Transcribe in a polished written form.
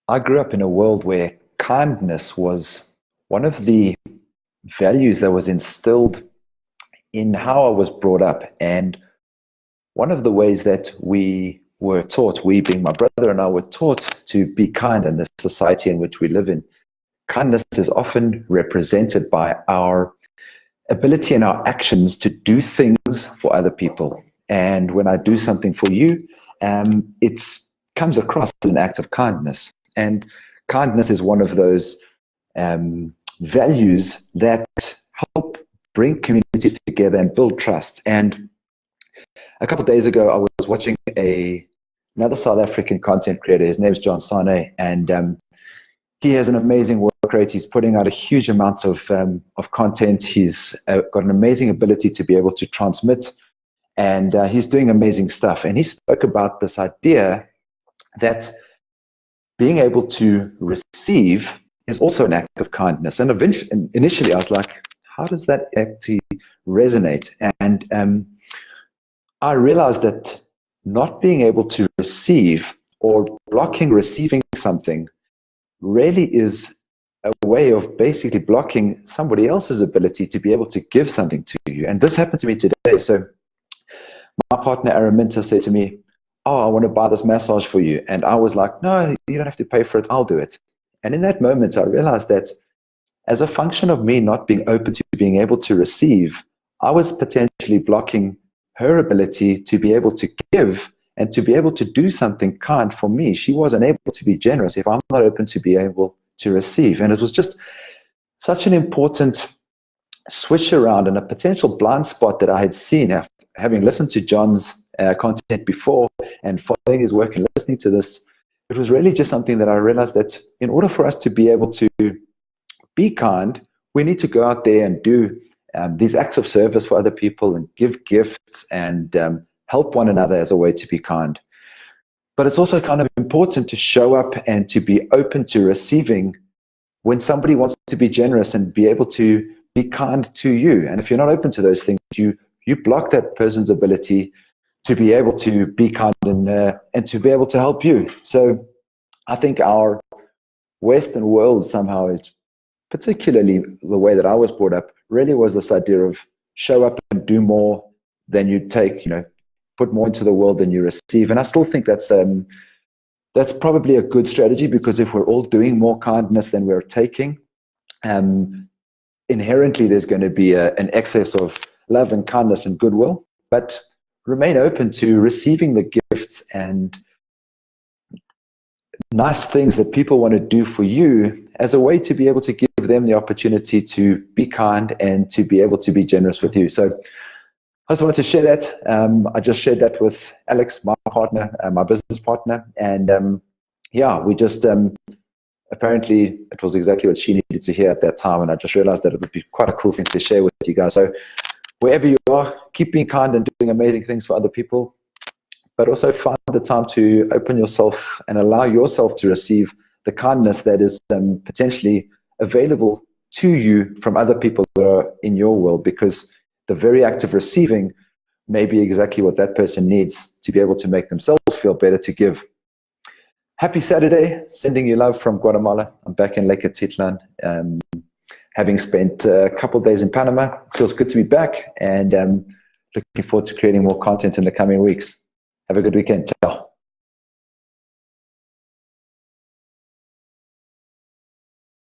I grew up in a world where kindness was one of the values that was instilled in how I was brought up. And one of the ways that we were taught, we being my brother and I, were taught to be kind in the society in which we live in. Kindness is often represented by our ability and our actions to do things for other people. And when I do something for you, it comes across as an act of kindness. And kindness is one of those values that help bring communities together and build trust. And a couple of days ago, I was watching another South African content creator. His name's John Sane, and he has an amazing work rate. He's putting out a huge amount of content. He's got an amazing ability to be able to transmit, and he's doing amazing stuff. And he spoke about this idea that being able to receive is also an act of kindness. And initially, I was like, how does that actually resonate? And I realized that not being able to receive or blocking receiving something really is a way of basically blocking somebody else's ability to be able to give something to you. And this happened to me today. So my partner Araminta said to me, "Oh, I want to buy this massage for you." And I was like, "No, you don't have to pay for it. I'll do it." And in that moment, I realized that as a function of me not being open to being able to receive, I was potentially blocking her ability to be able to give and to be able to do something kind for me. She wasn't able to be generous if I'm not open to be able to receive. And it was just such an important switch around and a potential blind spot that I had seen after having listened to John's content before and following his work and listening to this. It was really just something that I realized that in order for us to be able to be kind, we need to go out there and do these acts of service for other people and give gifts and help one another as a way to be kind. But it's also kind of important to show up and to be open to receiving when somebody wants to be generous and be able to be kind to you. And if you're not open to those things, you block that person's ability to be able to be kind and to be able to help you. So I think our Western world somehow is, particularly the way that I was brought up, really was this idea of show up and do more than you take, put more into the world than you receive. And I still think that's probably a good strategy, because if we're all doing more kindness than we're taking, inherently there's going to be an excess of love and kindness and goodwill. But remain open to receiving the gifts and nice things that people want to do for you as a way to be able to give them the opportunity to be kind and to be able to be generous with you. So I just wanted to share that. I just shared that with Alex, my partner, my business partner. And we just, apparently it was exactly what she needed to hear at that time. And I just realized that it would be quite a cool thing to share with you guys. So wherever you are, keep being kind and doing amazing things for other people, but also find the time to open yourself and allow yourself to receive the kindness that is potentially available to you from other people that are in your world, because the very act of receiving may be exactly what that person needs to be able to make themselves feel better to give. Happy Saturday, sending you love from Guatemala. I'm back in Lake Atitlan, having spent a couple of days in Panama. It feels good to be back, and looking forward to creating more content in the coming weeks. Have a good weekend. Ciao.